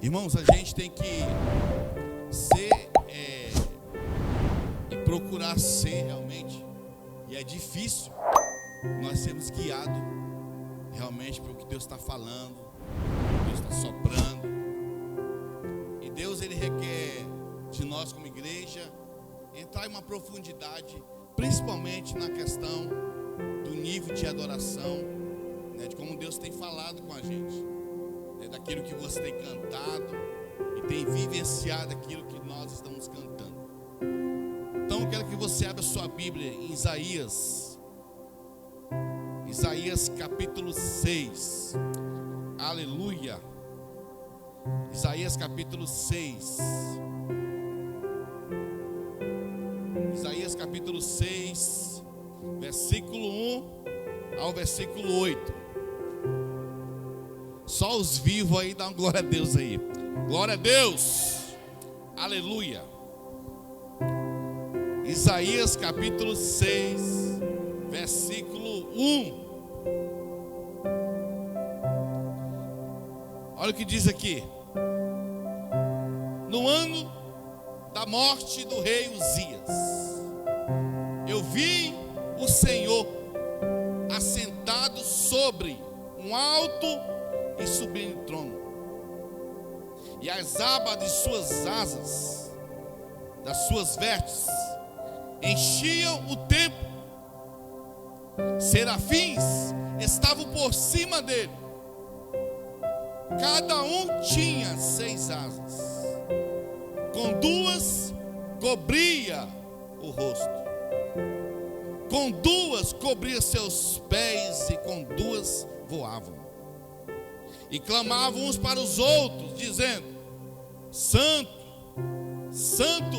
Irmãos, a gente tem que ser e procurar ser realmente, e é difícil nós sermos guiados realmente pelo que Deus está falando, Deus está soprando. E Deus, Ele requer de nós como igreja entrar em uma profundidade, principalmente na questão do nível de adoração, né, de como Deus tem falado com a gente, né, daquilo que você tem cantado e tem vivenciado aquilo que nós estamos cantando. Então eu quero que você abra sua Bíblia em Isaías capítulo 6. Aleluia. Isaías capítulo 6. Isaías capítulo 6, versículo 1 ao versículo 8. Só os vivos aí dão glória a Deus aí. Glória a Deus. Aleluia. Isaías capítulo 6, versículo 1. Olha o que diz aqui. No ano da morte do rei Uzias, eu vi o Senhor assentado sobre um alto e sublime trono, e as abas de suas asas, das suas vestes, enchiam o templo. Serafins estavam por cima dele, cada um tinha 6 asas, com 2 cobria o rosto, com 2 cobria seus pés, e com 2 voavam, e clamavam uns para os outros, dizendo: Santo, Santo,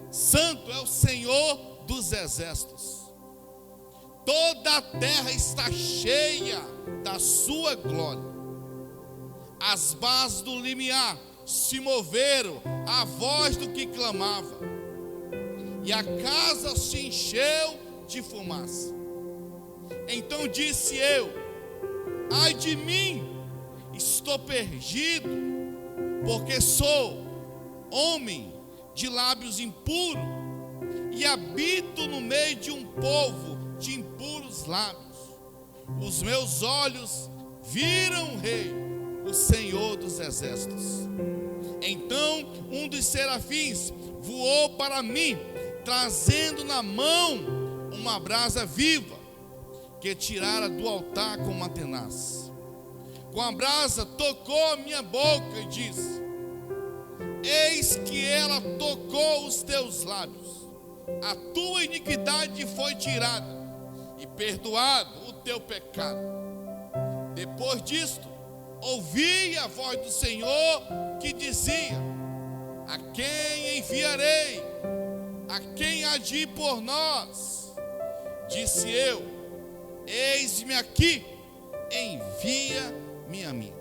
Santo é o Senhor dos exércitos, toda a terra está cheia da sua glória. As bases do limiar se moveram à voz do que clamava, e a casa se encheu de fumaça. Então disse eu: ai de mim, estou perdido, porque sou homem de lábios impuros, e habito no meio de um povo de impuros lábios. Os meus olhos viram o Rei, o Senhor dos exércitos. Então um dos serafins voou para mim, trazendo na mão uma brasa viva, que tirara do altar com uma tenaz. Com a brasa tocou a minha boca e disse: eis que ela tocou os teus lábios, a tua iniquidade foi tirada, e perdoado o teu pecado. Depois disto, ouvi a voz do Senhor que dizia: a quem enviarei? A quem há de ir por nós? Disse eu: eis-me aqui, envia-me a mim.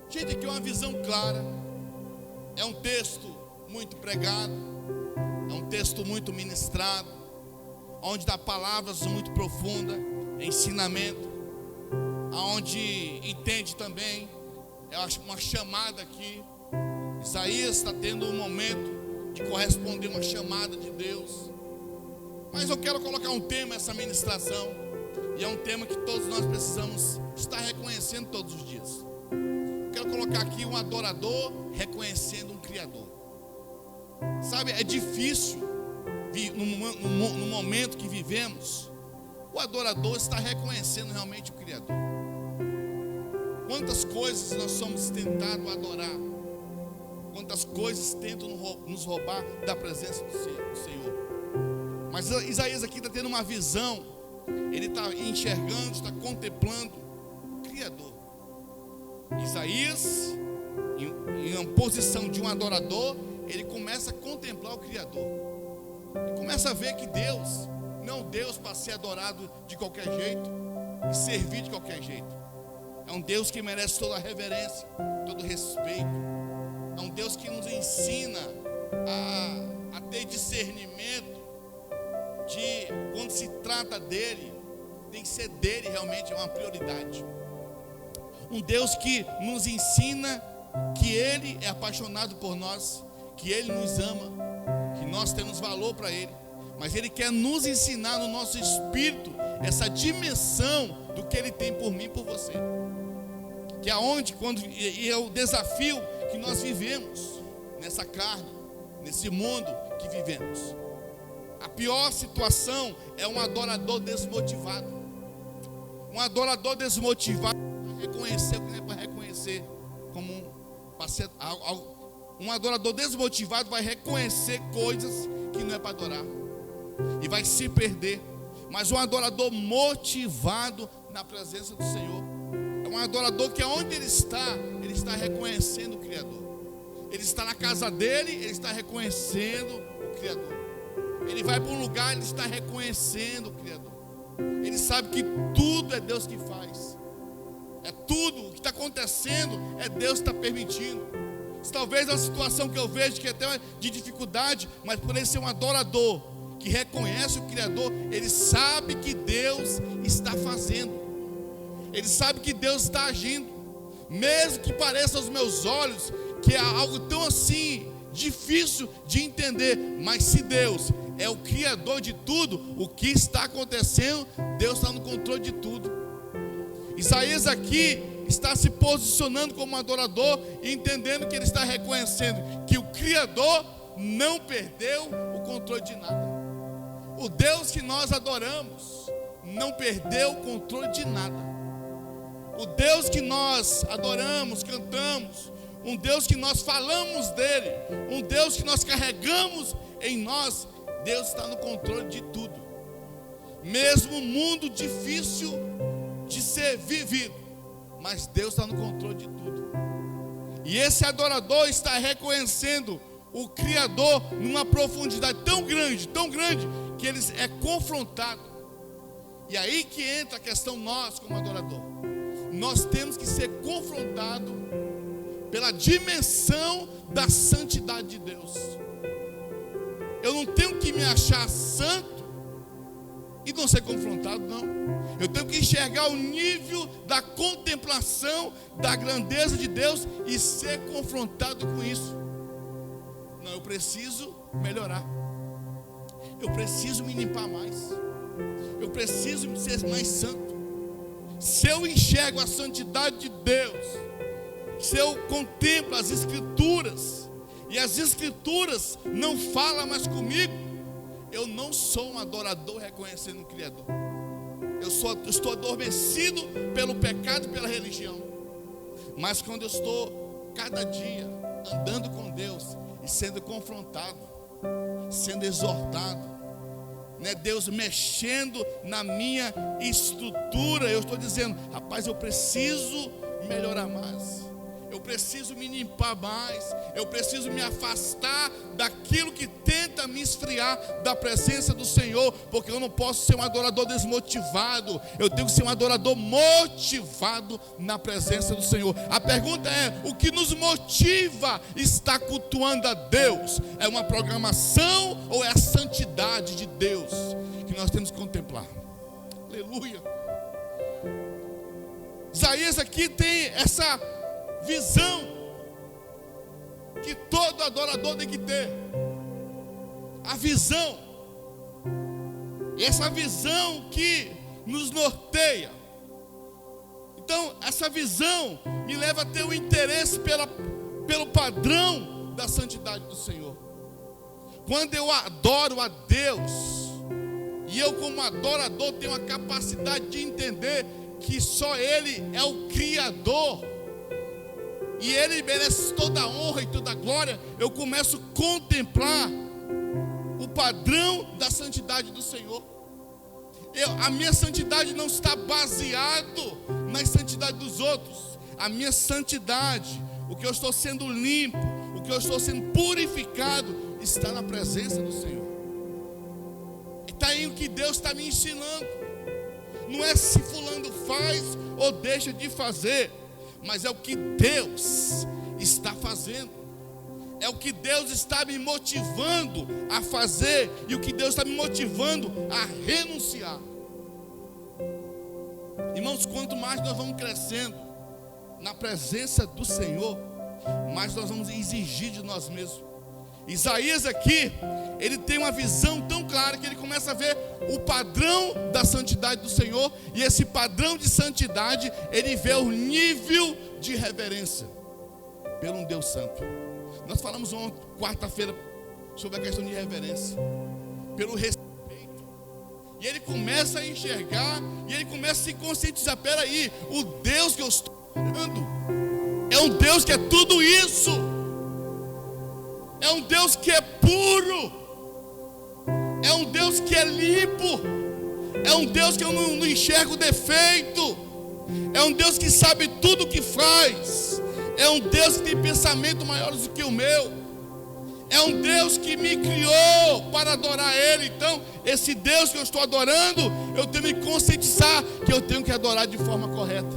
Gente, aqui é uma visão clara. É um texto muito pregado, é um texto muito ministrado, onde dá palavras muito profundas, ensinamento, aonde entende também, eu acho uma chamada aqui. Isaías está tendo um momento de corresponder uma chamada de Deus. Mas eu quero colocar um tema nessa ministração, e é um tema que todos nós precisamos estar reconhecendo todos os dias. Quero colocar aqui um adorador reconhecendo um Criador. Sabe, é difícil, no momento que vivemos, o adorador está reconhecendo realmente o Criador. Quantas coisas nós somos tentados a adorar, quantas coisas tentam nos roubar da presença do Senhor. Mas Isaías aqui está tendo uma visão, ele está enxergando, está contemplando o Criador. Isaías, em uma posição de um adorador, ele começa a contemplar o Criador. Ele começa a ver que Deus não é um Deus para ser adorado de qualquer jeito e servir de qualquer jeito. É um Deus que merece toda a reverência, todo o respeito. É um Deus que nos ensina a ter discernimento de quando se trata dele, tem que ser dele realmente, é uma prioridade. Um Deus que nos ensina que Ele é apaixonado por nós, que Ele nos ama, que nós temos valor para Ele, mas Ele quer nos ensinar no nosso espírito essa dimensão do que Ele tem por mim e por você, que é onde, e é o desafio que nós vivemos nessa carne, nesse mundo que vivemos. A pior situação é um adorador desmotivado. Um adorador desmotivado reconhecer o que não é para reconhecer, um adorador desmotivado vai reconhecer coisas que não é para adorar e vai se perder. Mas um adorador motivado na presença do Senhor é um adorador que aonde ele está reconhecendo o Criador. Ele está na casa dele, ele está reconhecendo o Criador. Ele vai para um lugar, ele está reconhecendo o Criador. Ele sabe que tudo é Deus que faz. É tudo o que está acontecendo, é Deus que está permitindo. Talvez é uma situação que eu vejo que é até de dificuldade, mas por ele ser um adorador que reconhece o Criador, ele sabe que Deus está fazendo. Ele sabe que Deus está agindo. Mesmo que pareça aos meus olhos que é algo tão assim difícil de entender, mas se Deus é o Criador de tudo, o que está acontecendo, Deus está no controle de tudo. Isaías aqui está se posicionando como um adorador e entendendo que ele está reconhecendo que o Criador não perdeu o controle de nada. O Deus que nós adoramos não perdeu o controle de nada. O Deus que nós adoramos, cantamos, um Deus que nós falamos dele, um Deus que nós carregamos em nós, Deus está no controle de tudo. Mesmo um mundo difícil de ser vivido, mas Deus está no controle de tudo. E esse adorador está reconhecendo o Criador numa profundidade tão grande, que ele é confrontado. E aí que entra a questão nós como adorador. Nós temos que ser confrontados pela dimensão da santidade de Deus. Eu não tenho que me achar santo e não ser confrontado, não. Eu tenho que enxergar o nível da contemplação da grandeza de Deus e ser confrontado com isso. Não, eu preciso melhorar. Eu preciso me limpar mais. Eu preciso ser mais santo. Se eu enxergo a santidade de Deus, se eu contemplo as Escrituras, e as Escrituras não falam mais comigo, eu não sou um adorador reconhecendo o Criador. Eu estou adormecido pelo pecado e pela religião. Mas quando eu estou cada dia andando com Deus e sendo confrontado, sendo exortado, né, Deus mexendo na minha estrutura, eu estou dizendo: rapaz, eu preciso melhorar mais. Eu preciso me limpar mais. Eu preciso me afastar daquilo que tenta me esfriar da presença do Senhor, porque eu não posso ser um adorador desmotivado. Eu tenho que ser um adorador motivado na presença do Senhor. A pergunta é: o que nos motiva estar cultuando a Deus? É uma programação ou é a santidade de Deus que nós temos que contemplar? Aleluia. Isaías aqui tem essa visão que todo adorador tem que ter. A visão, essa visão que nos norteia. Então essa visão me leva a ter um interesse pelo padrão da santidade do Senhor. Quando eu adoro a Deus, e eu como adorador tenho a capacidade de entender que só Ele é o Criador, e Ele merece toda a honra e toda a glória, eu começo a contemplar o padrão da santidade do Senhor. A minha santidade não está baseada na santidade dos outros. A minha santidade, o que eu estou sendo limpo, o que eu estou sendo purificado, está na presença do Senhor. Está aí o que Deus está me ensinando. Não é se fulano faz ou deixa de fazer, mas é o que Deus está fazendo. É o que Deus está me motivando a fazer, e o que Deus está me motivando a renunciar. Irmãos, quanto mais nós vamos crescendo na presença do Senhor, mais nós vamos exigir de nós mesmos. Isaías aqui, ele tem uma visão tão clara que ele começa a ver o padrão da santidade do Senhor, e esse padrão de santidade, ele vê o nível de reverência pelo um Deus santo. Nós falamos ontem, quarta-feira, sobre a questão de reverência, pelo respeito, e ele começa a enxergar, e ele começa a se conscientizar: peraí, o Deus que eu estou adorando é um Deus que é tudo isso. É um Deus que é puro, é um Deus que é limpo, é um Deus que eu não enxergo defeito, é um Deus que sabe tudo o que faz, é um Deus que tem pensamento maiores do que o meu, é um Deus que me criou para adorar Ele. Então, esse Deus que eu estou adorando, eu tenho que me conscientizar que eu tenho que adorar de forma correta.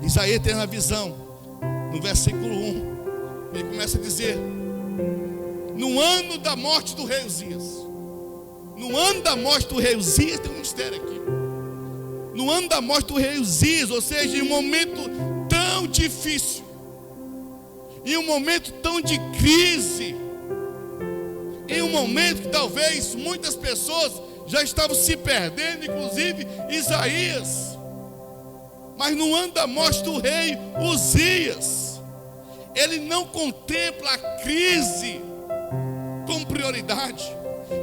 Isaías tem uma visão, no versículo 1. Ele começa a dizer: no ano da morte do rei Uzias. No ano da morte do rei Uzias, tem um mistério aqui. No ano da morte do rei Uzias, ou seja, em um momento tão difícil, em um momento tão de crise, em um momento que talvez muitas pessoas já estavam se perdendo, inclusive Isaías. Mas no ano da morte do rei Uzias, ele não contempla a crise como prioridade,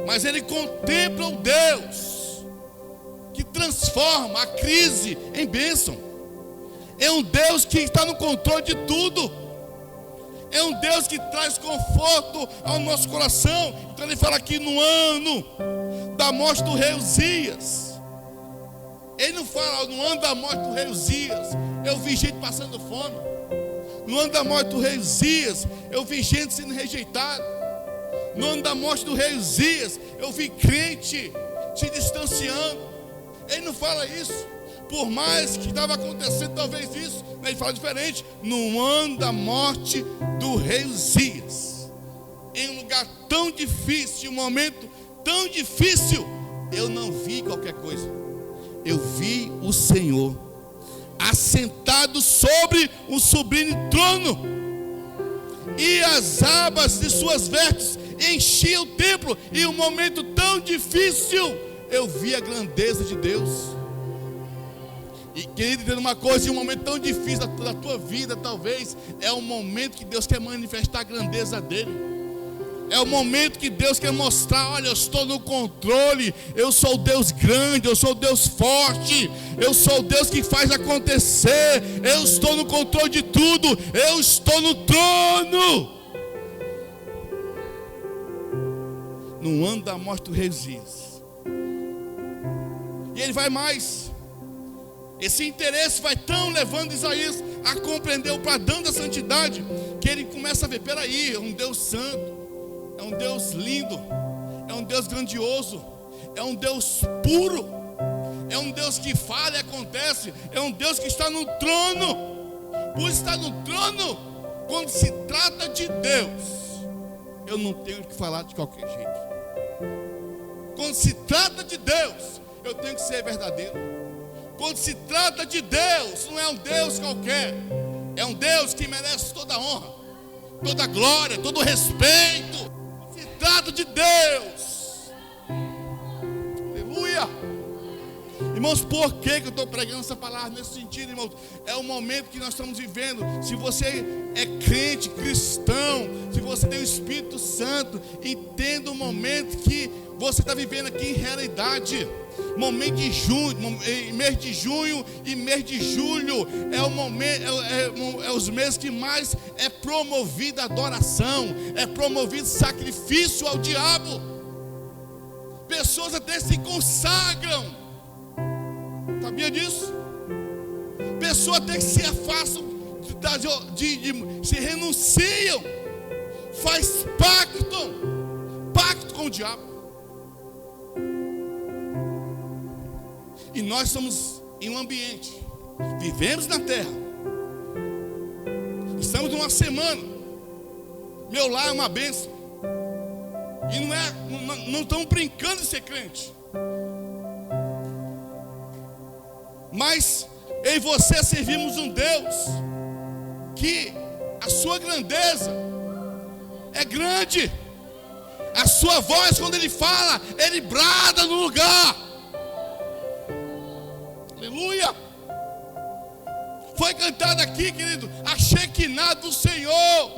mas ele contempla o Deus que transforma a crise em bênção. É um Deus que está no controle de tudo. É um Deus que traz conforto ao nosso coração. Então ele fala aqui: no ano da morte do rei Uzias. Ele não fala: no ano da morte do rei Uzias eu vi gente passando fome. No ano da morte do rei Uzias, eu vi gente sendo rejeitada. No ano da morte do rei Uzias, eu vi crente se distanciando. Ele não fala isso. Por mais que estava acontecendo talvez isso, ele fala diferente. No ano da morte do rei Uzias, em um lugar tão difícil, em um momento tão difícil, eu não vi qualquer coisa. Eu vi o Senhor assentado sobre um sublime trono, e as abas de suas vestes enchiam o templo. Em um momento tão difícil, eu vi a grandeza de Deus. E querido, dizendo uma coisa: em um momento tão difícil da tua vida, talvez é o momento que Deus quer manifestar a grandeza dele. É o momento que Deus quer mostrar: olha, eu estou no controle, eu sou o Deus grande, eu sou o Deus forte, eu sou o Deus que faz acontecer, eu estou no controle de tudo, eu estou no trono. No ano da morte do rei Uzias. E ele vai mais. Esse interesse vai tão levando Isaías a compreender o padrão da santidade, que ele começa a ver: peraí, é um Deus santo, é um Deus lindo, é um Deus grandioso, é um Deus puro, é um Deus que fala e acontece, é um Deus que está no trono. Por estar no trono, quando se trata de Deus, eu não tenho que falar de qualquer jeito. Quando se trata de Deus, eu tenho que ser verdadeiro. Quando se trata de Deus, não é um Deus qualquer, é um Deus que merece toda a honra, toda a glória, todo o respeito. Se trata de Deus. Aleluia. Irmãos, por que eu estou pregando essa palavra nesse sentido, irmãos? É o momento que nós estamos vivendo. Se você é crente, cristão, se você tem o Espírito Santo, entenda o momento que você está vivendo aqui em realidade. Momento de junho, mês de junho e mês de julho é o momento, é os meses que mais é promovida a adoração, é promovido sacrifício ao diabo. Pessoas até se consagram. Sabia disso? Pessoas até que se afastam, se renunciam, faz pacto com o diabo. E nós estamos em um ambiente, vivemos na terra, estamos numa semana, meu lar é uma bênção, e não estamos brincando de ser crente, mas eu e você servimos um Deus que a sua grandeza é grande. A sua voz, quando ele fala, ele brada no lugar. Aleluia. Foi cantado aqui, querido, a Shekinah do Senhor.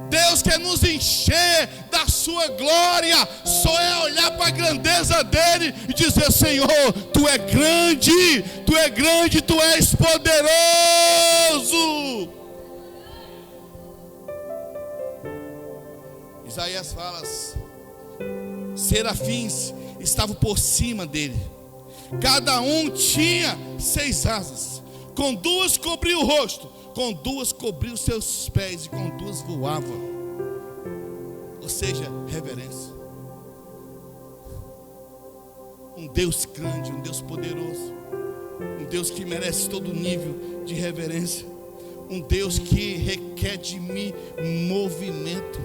Deus quer nos encher da sua glória. Só é olhar para a grandeza dele e dizer: Senhor, tu é grande, tu é grande, tu és poderoso. Isaías fala: serafins estavam por cima dele, cada um tinha 6 asas, com 2 cobria o rosto, com 2 cobria os seus pés, e com 2 voava. Ou seja, reverência. Um Deus grande, um Deus poderoso, um Deus que merece todo nível de reverência, um Deus que requer de mim movimento,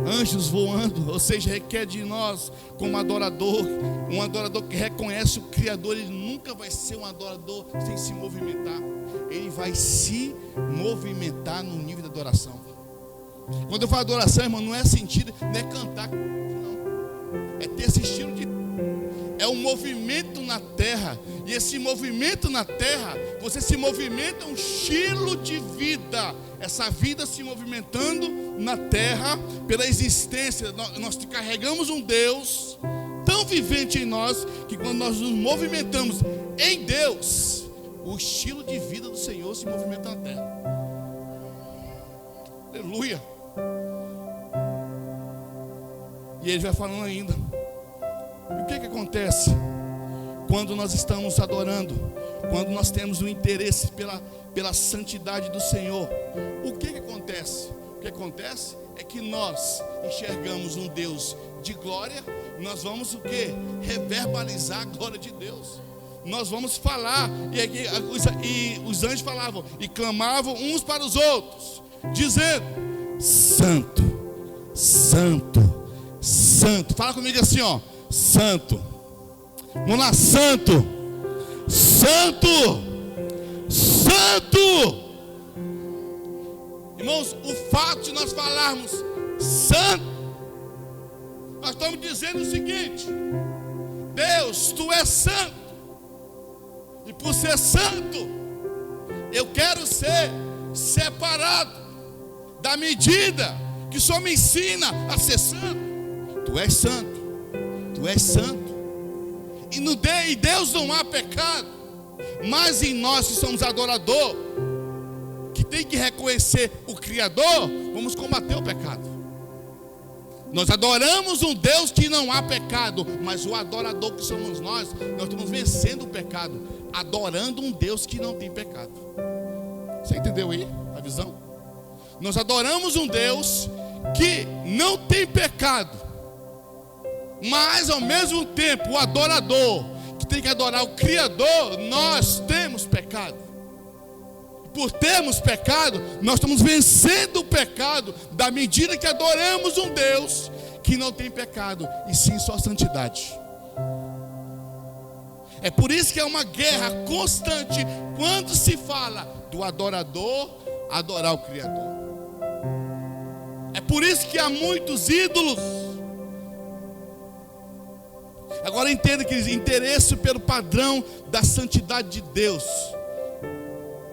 anjos voando, ou seja, requer de nós como adorador, um adorador que reconhece o Criador. Ele nunca vai ser um adorador sem se movimentar, ele vai se movimentar no nível da adoração. Quando eu falo adoração, irmão, não é sentido, não é cantar, não, é ter esse estilo de, é um movimento na terra, e esse movimento na terra, você se movimenta, um estilo de vida, essa vida se movimentando na terra, pela existência. Nós carregamos um Deus tão vivente em nós, que quando nós nos movimentamos em Deus, o estilo de vida do Senhor se movimenta na terra. Aleluia. E ele vai falando ainda. E o que acontece quando nós estamos adorando, quando nós temos o interesse pela santidade do Senhor? O que acontece? O que acontece é que nós enxergamos um Deus de glória. Nós vamos o quê? Reverbalizar a glória de Deus. Nós vamos falar, e os anjos falavam e clamavam uns para os outros, dizendo: Santo, Santo, Santo. Fala comigo assim, ó: Santo. Vamos lá: Santo, Santo, Santo. Irmãos, o fato de nós falarmos santo, nós estamos dizendo o seguinte: Deus, tu és santo, e por ser santo, eu quero ser separado da medida que só me ensina a ser santo. Tu és santo, tu és santo, e Deus não há pecado, mas em nós que somos adorador, que tem que reconhecer o Criador, vamos combater o pecado. Nós adoramos um Deus que não há pecado, mas o adorador que somos nós estamos vencendo o pecado, adorando um Deus que não tem pecado. Você entendeu aí a visão? Nós adoramos um Deus que não tem pecado, mas ao mesmo tempo o adorador que tem que adorar o Criador, nós temos pecado. Por termos pecado, nós estamos vencendo o pecado da medida que adoramos um Deus que não tem pecado, e sim só santidade. É por isso que é uma guerra constante quando se fala do adorador adorar o Criador. É por isso que há muitos ídolos. Agora entenda que interesse pelo padrão da santidade de Deus,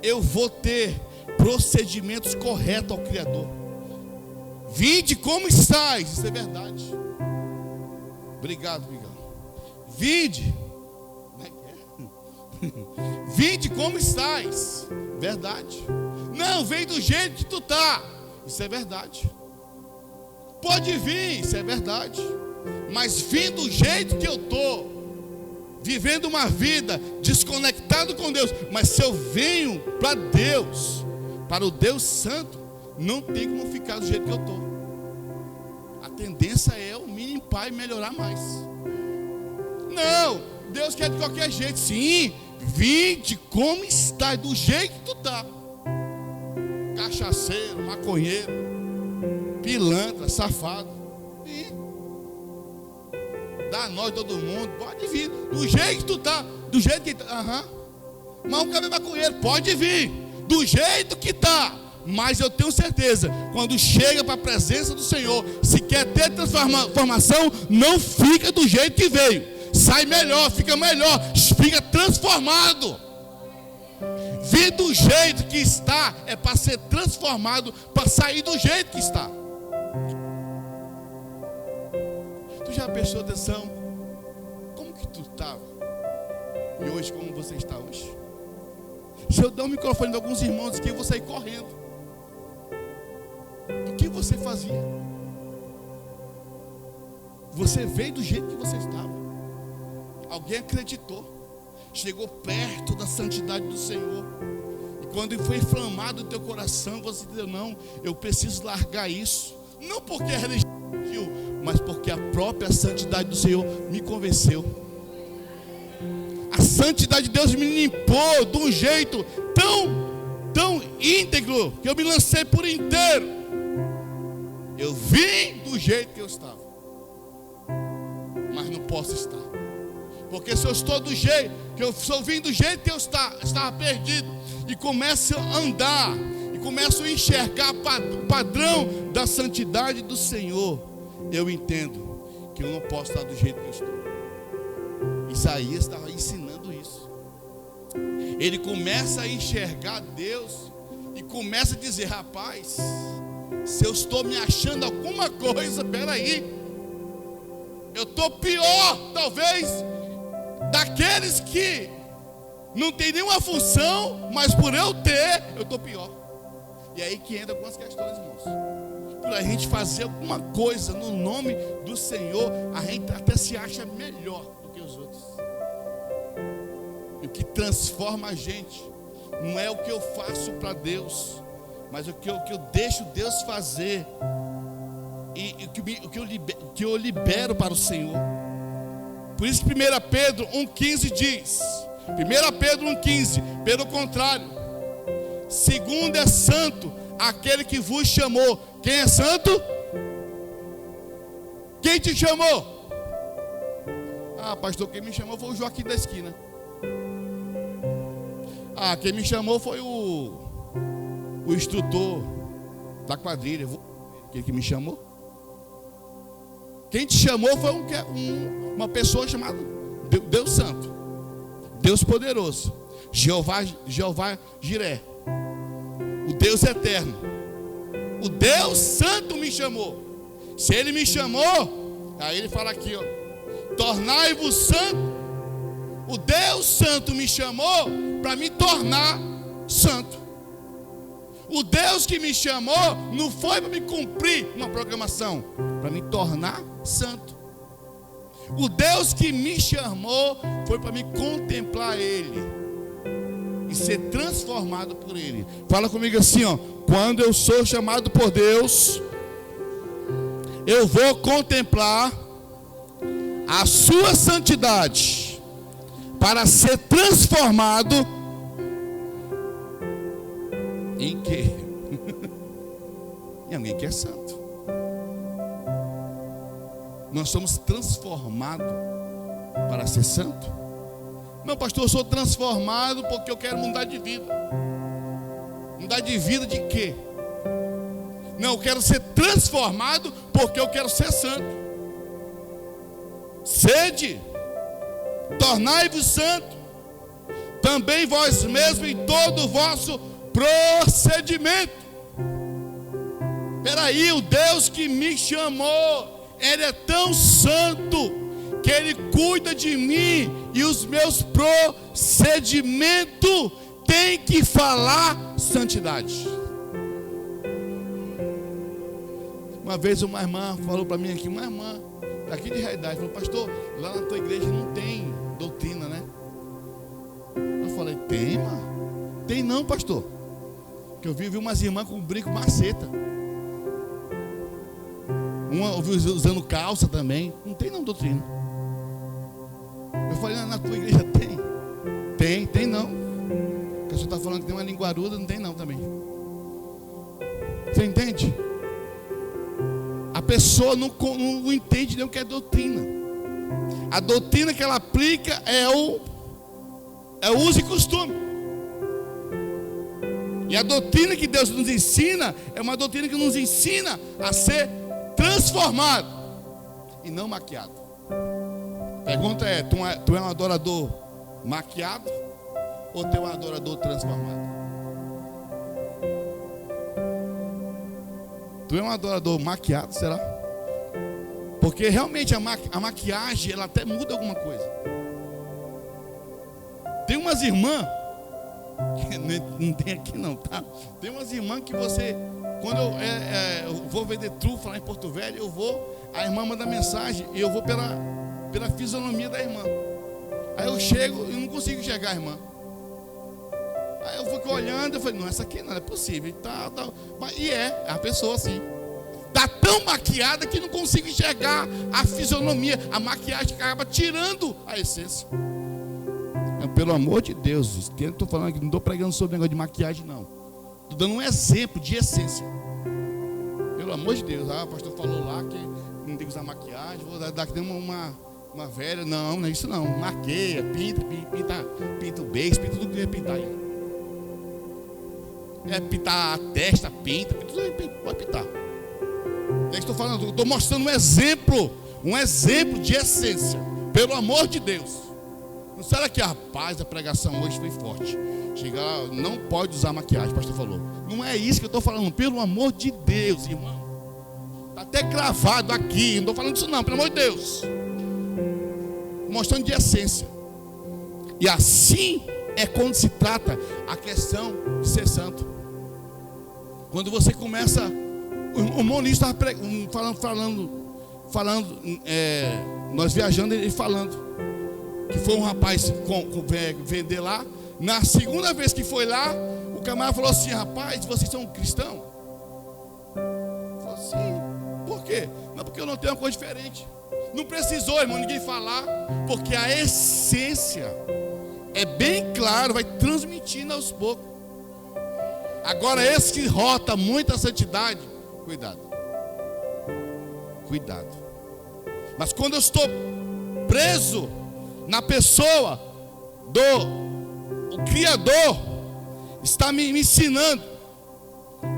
eu vou ter procedimentos corretos ao Criador. Vinde como estáis, isso é verdade. Obrigado, Miguel. Vinde, vinde como estáis, verdade. Não, vem do jeito que tu tá, isso é verdade. Pode vir, isso é verdade. Mas vim do jeito que eu tô, vivendo uma vida desconectado com Deus. Mas se eu venho para Deus, para o Deus Santo, não tem como ficar do jeito que eu estou. A tendência é eu me limpar e melhorar mais. Não, Deus quer de qualquer jeito. Sim, vinde como está, do jeito que tu está. Cachaceiro, maconheiro, pilantra, safado. Dá a nós todo mundo, pode vir, do jeito que tu tá, do jeito que tá, Mas um cabelo maconheiro, pode vir, do jeito que está. Mas eu tenho certeza, quando chega para a presença do Senhor, se quer ter transformação, não fica do jeito que veio. Sai melhor, fica transformado. Vir do jeito que está é para ser transformado, para sair do jeito que está. Tu já prestou atenção? Como que tu estava? E hoje como você está hoje? Se eu der um microfone de alguns irmãos aqui, eu vou sair correndo. O que você fazia? Você veio do jeito que você estava. Alguém acreditou. Chegou perto da santidade do Senhor. E quando foi inflamado o teu coração, você disse: não, eu preciso largar isso. Não porque a religião, mas porque a própria santidade do Senhor me convenceu. A santidade de Deus me limpou de um jeito tão íntegro, que eu me lancei por inteiro. Eu vim do jeito que eu estava, mas não posso estar, porque se eu estou do jeito, que eu estou vindo do jeito que eu estava perdido, e começo a andar, e começo a enxergar o padrão da santidade do Senhor, eu entendo que eu não posso estar do jeito que eu estou. Isaías estava ensinando isso. Ele começa a enxergar Deus e começa a dizer: rapaz, se eu estou me achando alguma coisa, peraí, eu estou pior, talvez, daqueles que não tem nenhuma função, mas por eu ter, eu estou pior. E aí que entra algumas questões, irmãos. Para a gente fazer alguma coisa no nome do Senhor, a gente até se acha melhor do que os outros. E o que transforma a gente não é o que eu faço para Deus, mas o que eu deixo Deus fazer, e o que eu libero para o Senhor. Por isso que 1 Pedro 1,15 diz, 1 Pedro 1,15, pelo contrário, segundo é santo aquele que vos chamou. Quem é santo? Quem te chamou? Ah, pastor, quem me chamou foi o Joaquim da esquina. Ah, quem me chamou foi o instrutor da quadrilha. Quem que me chamou? Quem te chamou foi uma pessoa chamada Deus Santo, Deus Poderoso, Jeová Jiré, o Deus Eterno. O Deus Santo me chamou. Se Ele me chamou, aí Ele fala aqui, ó: tornai-vos santo. O Deus Santo me chamou para me tornar santo. O Deus que me chamou não foi para me cumprir uma programação, para me tornar santo. O Deus que me chamou foi para me contemplar Ele e ser transformado por Ele. Fala comigo assim, ó: quando eu sou chamado por Deus, eu vou contemplar a sua santidade para ser transformado em quê? Em alguém que é santo. Nós somos transformados para ser santo. Não, pastor, eu sou transformado porque eu quero mudar de vida. Mudar de vida de quê? Não, eu quero ser transformado porque eu quero ser santo. Sede, tornai-vos santo, também vós mesmos em todo o vosso procedimento. Peraí, o Deus que me chamou, Ele é tão santo que Ele cuida de mim, e os meus procedimentos têm que falar santidade. Uma vez uma irmã falou para mim aqui, uma irmã daqui de realidade, falou: pastor, lá na tua igreja não tem doutrina, né? Eu falei: tem, mano. Tem não, pastor. Que eu vi umas irmãs com brinco maceta, uma usando calça também. Não tem não doutrina. Eu falei: na tua igreja tem? Tem não. Porque o senhor está falando que tem uma linguaruda, não tem não também. Você entende? A pessoa não entende nem o que é doutrina. A doutrina que ela aplica é o uso e costume. E a doutrina que Deus nos ensina é uma doutrina que nos ensina a ser transformado e não maquiado. A pergunta é: tu é um adorador maquiado ou tu é um adorador transformado? Tu é um adorador maquiado, será? Porque realmente a maquiagem, ela até muda alguma coisa. Tem umas irmãs, não tem aqui não, tá? Tem umas irmãs que você, quando eu vou vender trufa lá em Porto Velho, a irmã manda mensagem e eu vou pela fisionomia da irmã. Aí eu chego e não consigo enxergar a irmã. Aí eu fico olhando, eu falei, não, essa aqui não é possível. Tá. E é a pessoa assim. Está tão maquiada que não consigo enxergar a fisionomia. A maquiagem acaba tirando a essência. Pelo amor de Deus, eu estou falando aqui, não estou pregando sobre negócio de maquiagem, não. Estou dando um exemplo de essência. Pelo amor de Deus, o pastor falou lá que não tem que usar maquiagem, vou dar aqui uma velha. Não é isso não. Maqueia, pinta o beijo, pinta tudo que ia pintar aí. Pintar a testa, pinta tudo, pode pintar. Estou falando, estou mostrando um exemplo de essência, pelo amor de Deus. Não será que, rapaz, a pregação hoje foi forte? Chegar, não pode usar maquiagem, o pastor falou. Não é isso que eu estou falando, pelo amor de Deus, irmão. Está até gravado aqui, não estou falando disso não, pelo amor de Deus. Mostrando de essência. E assim é quando se trata a questão de ser santo. Quando você começa... O Moniz estava falando, nós viajando, ele falando que foi um rapaz vender lá. Na segunda vez que foi lá, o camarada falou assim: rapaz, vocês são cristãos? Falou assim: por quê? Não, porque eu não tenho uma coisa diferente. Não precisou, irmão, ninguém falar, porque a essência é bem claro, vai transmitindo aos poucos. Agora, esse que rota muito a santidade, cuidado. Mas quando eu estou preso na pessoa o Criador, está me ensinando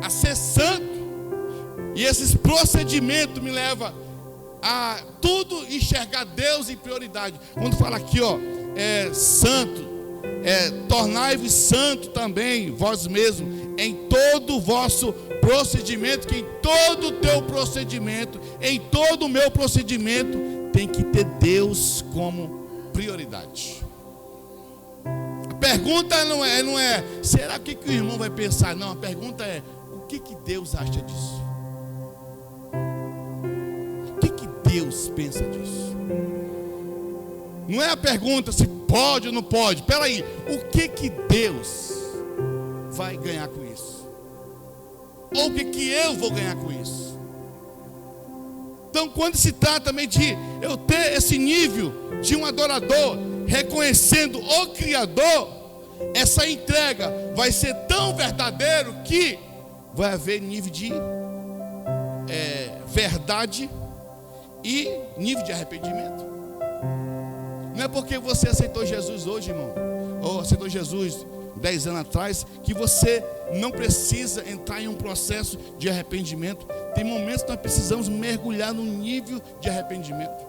a ser santo, e esses procedimentos me levam a tudo enxergar Deus em prioridade. Quando fala aqui, santo, tornai-vos santo também, vós mesmos, em todo o vosso procedimento, que em todo o teu procedimento, em todo o meu procedimento, tem que ter Deus como prioridade. A pergunta não é será que o irmão vai pensar? Não, a pergunta é: o que Deus acha disso? O que Deus pensa disso? Não é a pergunta se pode ou não pode. Espera aí, o que Deus vai ganhar com isso? Ou o que eu vou ganhar com isso? Então, quando se trata também de eu ter esse nível de um adorador, reconhecendo o Criador, essa entrega vai ser tão verdadeiro que vai haver nível de verdade e nível de arrependimento. Não é porque você aceitou Jesus hoje, irmão, ou aceitou Jesus 10 anos atrás, que você não precisa entrar em um processo de arrependimento. Tem momentos que nós precisamos mergulhar num nível de arrependimento.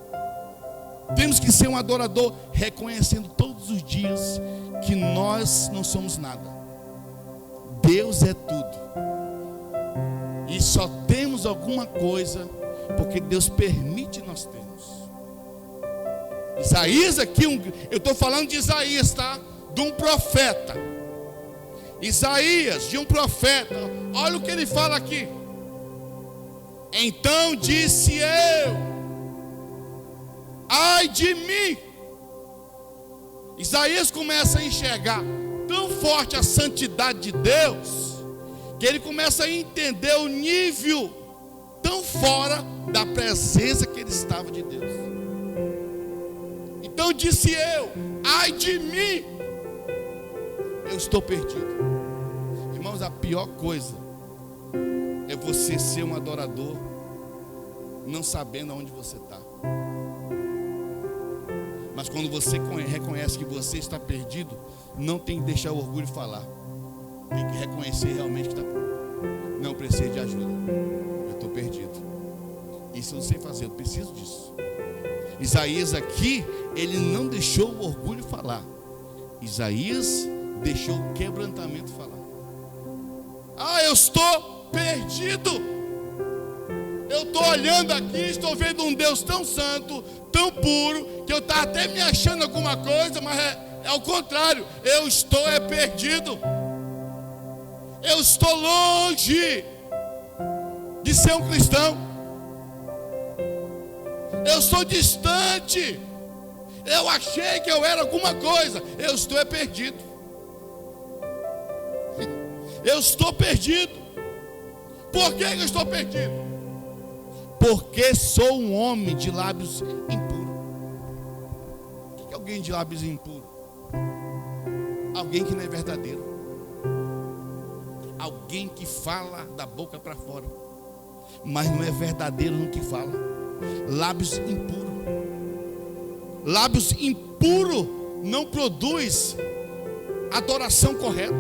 Temos que ser um adorador, reconhecendo todos os dias que nós não somos nada. Deus é tudo. E só temos alguma coisa porque Deus permite nós termos. Isaías aqui, eu estou falando de Isaías, tá? De um profeta. Isaías, de um profeta. Olha o que ele fala aqui. Então disse eu: ai de mim. Isaías começa a enxergar tão forte a santidade de Deus, que ele começa a entender o nível tão fora da presença que ele estava de Deus. Então disse eu: ai de mim, eu estou perdido. Irmãos, a pior coisa é você ser um adorador não sabendo aonde você está. Mas quando você reconhece que você está perdido, não tem que deixar o orgulho falar. tem que reconhecer realmente que não precisa de ajuda. Eu estou perdido. Isso eu não sei fazer, eu preciso disso. Isaías aqui, ele não deixou o orgulho falar. Isaías deixou o quebrantamento falar. Eu estou perdido. Eu estou olhando aqui, estou vendo um Deus tão santo, tão puro, que eu estava até me achando alguma coisa, mas é o contrário. Eu estou perdido. Eu estou longe de ser um cristão. Eu sou distante. Eu achei que eu era alguma coisa. Eu estou perdido. Eu estou perdido. Por que eu estou perdido? Porque sou um homem de lábios impuros. O que é alguém de lábios impuros? Alguém que não é verdadeiro. Alguém que fala da boca para fora, mas não é verdadeiro no que fala. Lábios impuros. Lábios impuros não produz adoração correta.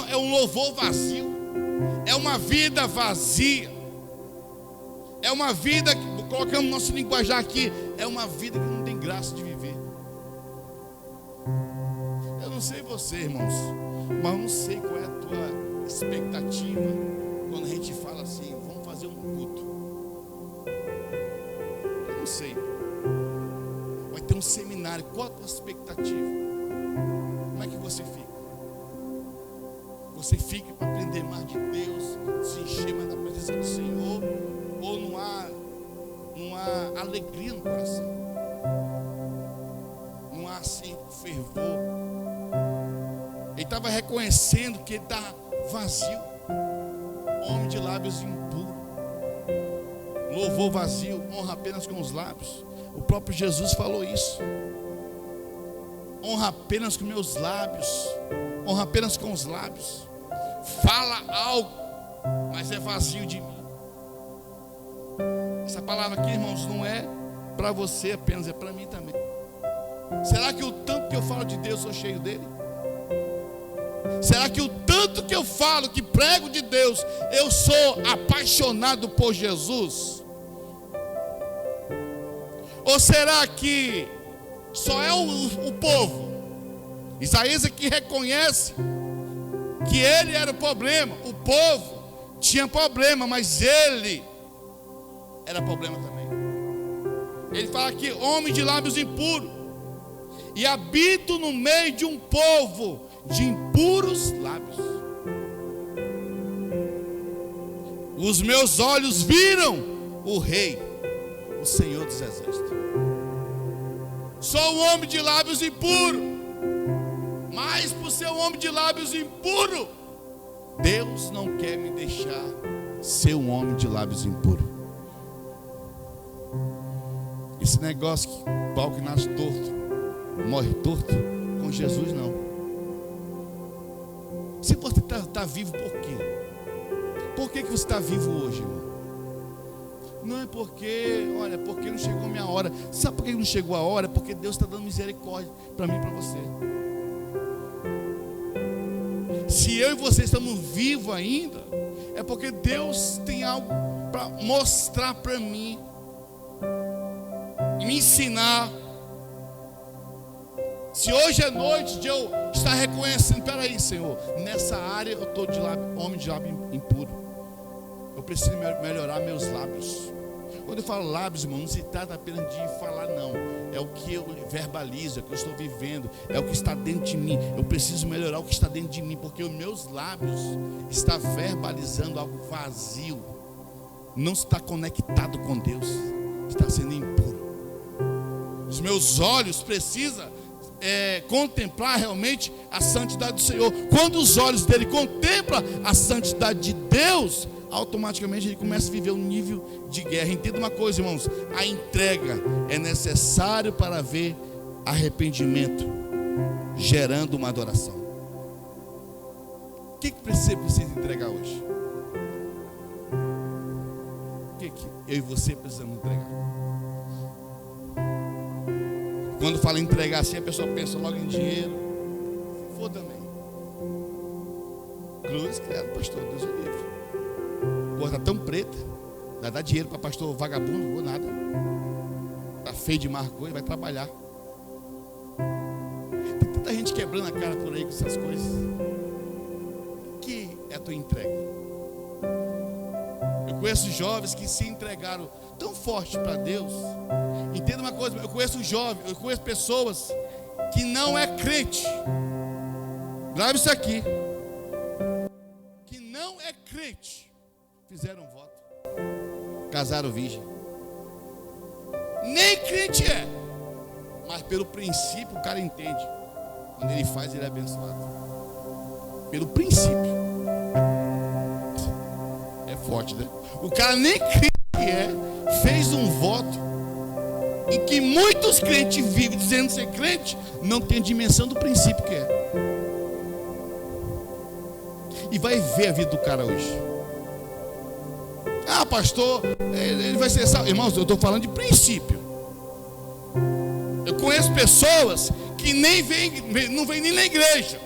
É um louvor vazio. É uma vida vazia. É uma vida, colocamos nosso linguajar aqui, é uma vida que não tem graça de viver. Eu não sei você, irmãos, mas eu não sei qual é a tua expectativa quando a gente fala assim, vamos fazer um culto. Eu não sei. Vai ter um seminário, qual a tua expectativa? Como é que você fica? Você fica para aprender mais de Deus, se encher mais da presença do Senhor, ou não há alegria no coração? Não há assim fervor. Ele estava reconhecendo que ele está vazio. Homem de lábios impuros. Louvor vazio, honra apenas com os lábios. O próprio Jesus falou isso. Honra apenas com meus lábios. Honra apenas com os lábios. Fala algo, mas é vazio de mim. Essa palavra aqui, irmãos, não é para você apenas, é para mim também. Será que o tanto que eu falo de Deus, eu sou cheio dele? Será que o tanto que eu falo, que prego de Deus, eu sou apaixonado por Jesus? Ou será que só é o povo? Isaías aqui reconhece que ele era o problema. O povo tinha problema, mas ele era problema também. Ele fala aqui, homem de lábios impuros, e habito no meio de um povo de impuros lábios. Os meus olhos viram o Rei, o Senhor dos Exércitos. Sou um homem de lábios impuros, mas por ser um homem de lábios impuros, Deus não quer me deixar ser um homem de lábios impuros. Esse negócio que o pau que nasce torto, morre torto, com Jesus não. Se você está vivo, por quê? Por que você está vivo hoje, irmão? Não é porque, olha, porque não chegou a minha hora. Sabe por que não chegou a hora? Porque Deus está dando misericórdia para mim e para você. Se eu e você estamos vivos ainda, é porque Deus tem algo para mostrar para mim, me ensinar. Se hoje é noite de eu estar reconhecendo, peraí, Senhor, nessa área eu estou de lábio, homem de lábio impuro. Eu preciso melhorar meus lábios. Quando eu falo lábios, irmão, não se trata apenas de falar, não. É o que eu verbalizo, é o que eu estou vivendo, é o que está dentro de mim. Eu preciso melhorar o que está dentro de mim, porque os meus lábios estão verbalizando algo vazio. Não está conectado com Deus, está sendo impuro. Os meus olhos precisam contemplar realmente a santidade do Senhor. Quando os olhos dele contemplam a santidade de Deus, automaticamente ele começa a viver um nível de guerra. Entenda uma coisa, irmãos, a entrega é necessário para haver arrependimento, gerando uma adoração. O que você precisa entregar hoje? O que eu e você precisamos entregar? Quando fala em entregar assim, a pessoa pensa logo em dinheiro. For também. credo, pastor, Deus o livre. Pô, tá tão preta. Vai dar dinheiro para pastor vagabundo, não vou nada. Tá feio de marco, ele vai trabalhar. Tem tanta gente quebrando a cara por aí com essas coisas. O que é a tua entrega? Eu conheço jovens que se entregaram tão forte para Deus. Entenda uma coisa, eu conheço jovens, eu conheço pessoas que não é crente. Grave isso aqui. Que não é crente. Fizeram voto. Casaram virgem. Nem crente é. Mas pelo princípio o cara entende. Quando ele faz, ele é abençoado. Pelo princípio. É forte, né? O cara nem crente é. Fez um voto em que muitos crentes vivem dizendo ser crente, não tem dimensão do princípio que é. E vai ver a vida do cara hoje. Ah, pastor, ele vai ser salvo. Irmãos, eu estou falando de princípio. Eu conheço pessoas que não vêm nem na igreja,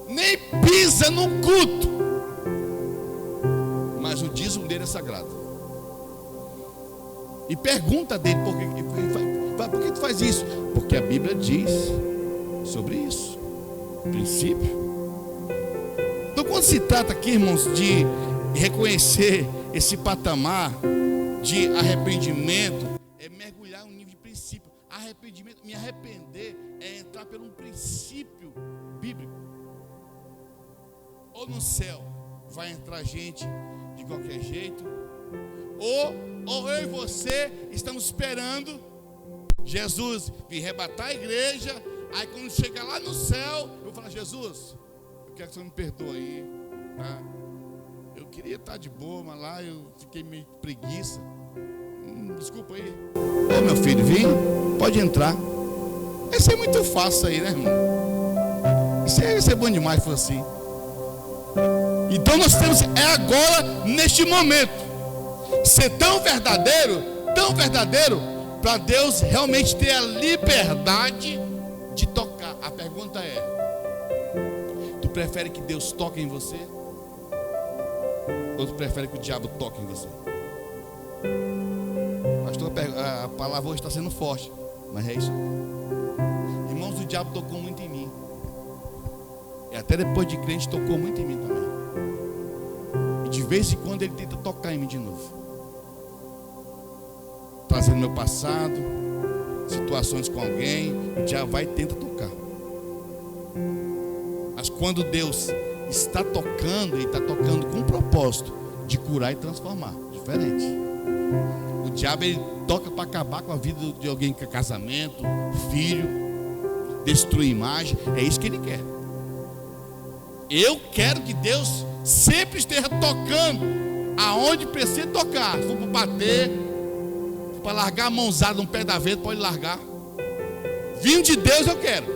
nem pisa no culto, mas o dízimo dele é sagrado. E pergunta dele, por que tu faz isso? Porque a Bíblia diz sobre isso. Princípio. Então quando se trata aqui, irmãos, de reconhecer esse patamar de arrependimento, é mergulhar um nível de princípio. Arrependimento, me arrepender é entrar por um princípio bíblico. Ou no céu vai entrar gente de qualquer jeito, ou eu e você estamos esperando Jesus vir arrebatar a igreja. Aí quando chegar lá no céu, eu vou falar: Jesus, eu quero que você me perdoe aí, tá? Eu queria estar de boa, mas lá eu fiquei meio preguiça. Desculpa aí. Meu filho, vem, pode entrar. Isso é muito fácil aí, né, irmão? Isso é bom demais se for assim. Então nós temos, agora, neste momento, ser tão verdadeiro, para Deus realmente ter a liberdade de tocar. A pergunta é: tu prefere que Deus toque em você? Ou tu prefere que o diabo toque em você? Pastor, a palavra hoje está sendo forte, mas é isso. Irmãos, o diabo tocou muito em mim. E até depois de crente tocou muito em mim também. E de vez em quando ele tenta tocar em mim de novo, trazendo meu passado, situações com alguém. O diabo vai e tenta tocar. Mas quando Deus está tocando, ele está tocando com o propósito de curar e transformar. Diferente. O diabo, ele toca para acabar com a vida de alguém, com casamento, filho, destruir imagem. É isso que ele quer. Eu quero que Deus sempre esteja tocando aonde precisa tocar. Se for para bater, para largar a mãozada no pé da vento, pode largar. Vindo de Deus eu quero.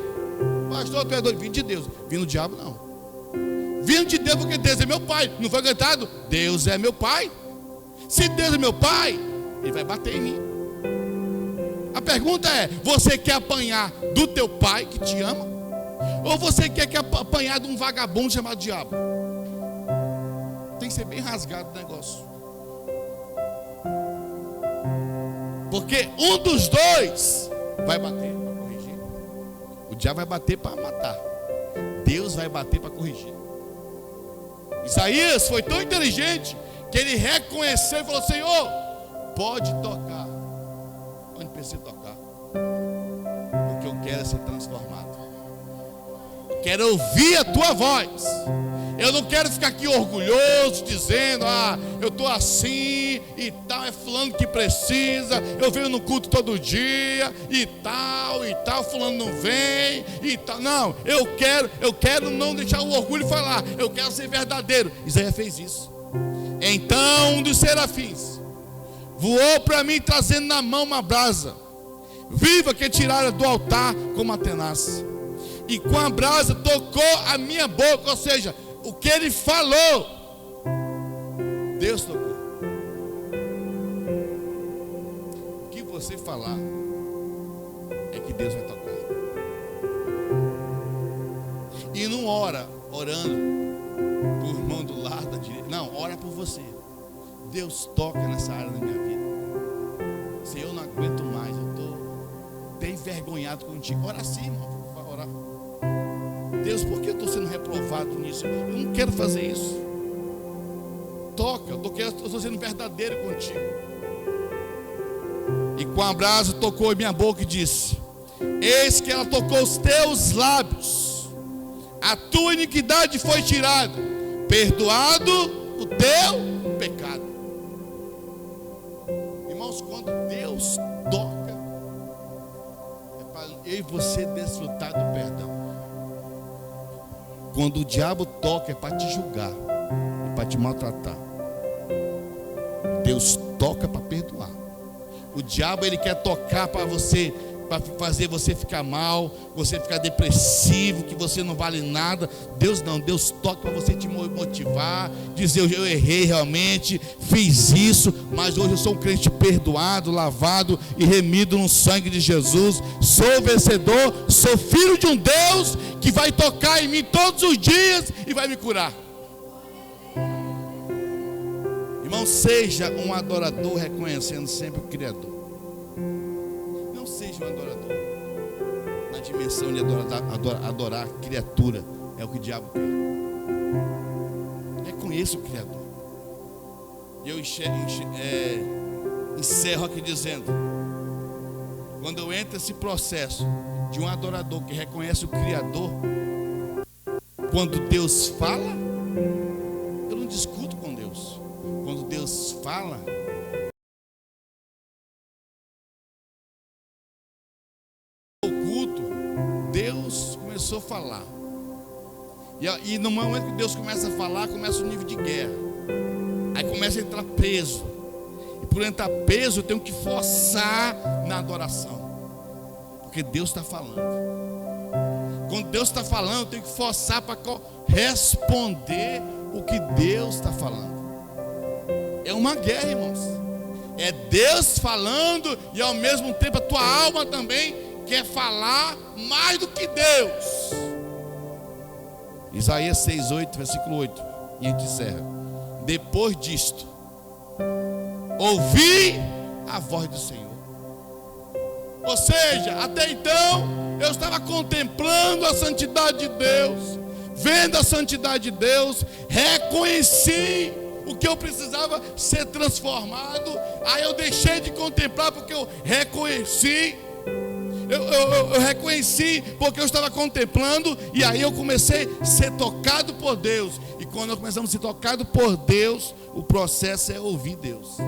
Pastor, tu é doido? Vindo de Deus. Vindo do diabo não. Vindo de Deus, porque Deus é meu pai. Não foi cantado? Deus é meu pai. Se Deus é meu pai, ele vai bater em mim. A pergunta é: você quer apanhar do teu pai que te ama? Ou você quer apanhar de um vagabundo chamado diabo? Tem que ser bem rasgado o negócio. Porque um dos dois vai bater para corrigir. O diabo vai bater para matar. Deus vai bater para corrigir. Isaías foi tão inteligente que ele reconheceu e falou: Senhor, pode tocar onde precisa tocar, porque eu quero ser transformado. Eu quero ouvir a tua voz. Eu não quero ficar aqui orgulhoso dizendo: eu estou assim e tal, é fulano que precisa, eu venho no culto todo dia e tal, fulano não vem e tal. Não, eu quero não deixar o orgulho falar, eu quero ser verdadeiro. Isaías fez isso. Então um dos serafins voou para mim, trazendo na mão uma brasa viva que tirara do altar com uma tenaz, e com a brasa tocou a minha boca. Ou seja, o que ele falou, Deus tocou. O que você falar é que Deus vai tocar. E não ora orando ora por você. Deus, toca nessa área da minha vida. Senhor, eu não aguento mais, eu estou até envergonhado contigo. Ora assim, irmão, vai orar. Deus, por que eu estou sendo reprovado nisso? Eu não quero fazer isso. Toca, eu estou sendo verdadeiro contigo. E com a brasa tocou em minha boca e disse: eis que ela tocou os teus lábios, a tua iniquidade foi tirada, perdoado o teu pecado. Irmãos, quando Deus toca, é para eu e você desfrutar do perdão. Quando o diabo toca, é para te julgar, é para te maltratar. Deus toca para perdoar. O diabo, ele quer tocar para você, para fazer você ficar mal, você ficar depressivo, que você não vale nada. Deus não, Deus toca para você te motivar, dizer: eu errei realmente, fiz isso, mas hoje eu sou um crente perdoado, lavado e remido no sangue de Jesus. Sou vencedor, sou filho de um Deus que vai tocar em mim todos os dias e vai me curar. Não seja um adorador reconhecendo sempre o Criador. Não seja um adorador na dimensão de adorar a criatura. É o que o diabo quer. Reconheça o Criador. E eu encerro aqui dizendo: quando eu entro nesse processo de um adorador que reconhece o Criador, quando Deus fala, eu não discuto com Deus. Quando Deus fala, o culto, Deus começou a falar. E no momento que Deus começa a falar, começa o nível de guerra. Aí começa a entrar peso. E por entrar peso, eu tenho que forçar na adoração. Porque Deus está falando. Quando Deus está falando, eu tenho que forçar para responder o que Deus está falando. É uma guerra, irmãos. É Deus falando e ao mesmo tempo a tua alma também quer falar mais do que Deus. Isaías 6:8, versículo 8. E a gente encerra. Depois disto, ouvi a voz do Senhor. Ou seja, até então eu estava contemplando a santidade de Deus, vendo a santidade de Deus, reconheci o que eu precisava ser transformado. Aí eu deixei de contemplar porque eu reconheci. Eu reconheci porque eu estava contemplando. E aí eu comecei a ser tocado por Deus. E quando nós começamos a ser tocado por Deus, o processo é ouvir Deus.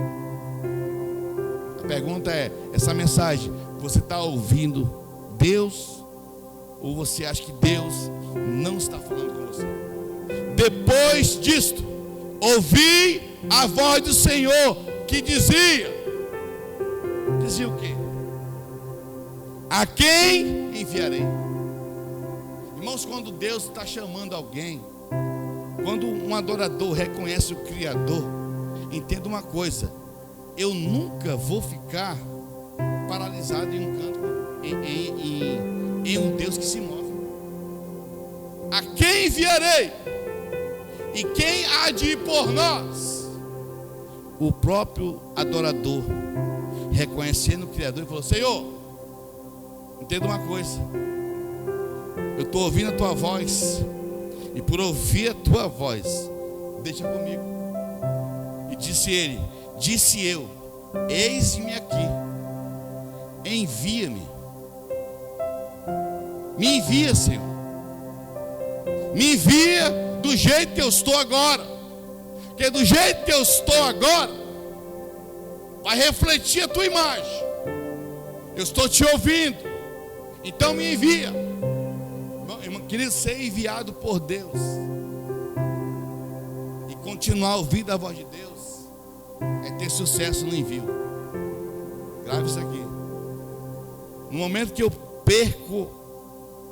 A pergunta é: essa mensagem, você está ouvindo Deus? Ou você acha que Deus não está falando com você? Depois disto, ouvi a voz do Senhor que dizia o quê? A quem enviarei? Irmãos, quando Deus está chamando alguém, quando um adorador reconhece o Criador, entenda uma coisa: eu nunca vou ficar paralisado em um canto, em um Deus que se move. A quem enviarei? E quem há de ir por nós? O próprio adorador, reconhecendo o Criador, e falou: Senhor, entenda uma coisa, eu estou ouvindo a tua voz, e por ouvir a tua voz, deixa comigo. E disse eu, eis-me aqui, envia-me. Me envia, Senhor. Me envia do jeito que eu estou agora. Porque do jeito que eu estou agora, vai refletir a tua imagem. Eu estou te ouvindo. Então me envia. Irmão, queria ser enviado por Deus e continuar ouvindo a voz de Deus é ter sucesso no envio. Grave isso aqui. No momento que eu perco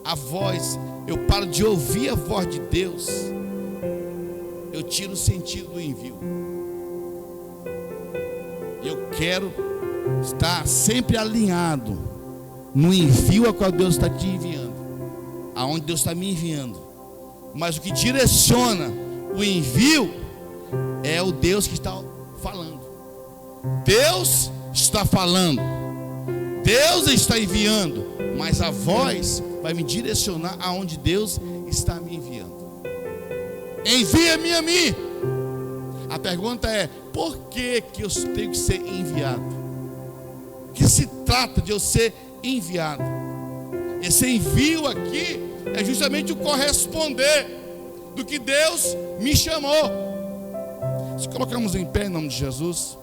a voz, eu paro de ouvir a voz de Deus, eu tiro o sentido do envio. Eu quero estar sempre alinhado no envio a qual Deus está te enviando, aonde Deus está me enviando. Mas o que direciona o envio é o Deus que está falando. Deus está falando, Deus está enviando, mas a voz vai me direcionar aonde Deus está me enviando. Envia-me a mim. A pergunta é: por que eu tenho que ser enviado? Que se trata de eu ser enviado? Esse envio aqui é justamente o corresponder do que Deus me chamou. Se colocamos em pé em nome de Jesus.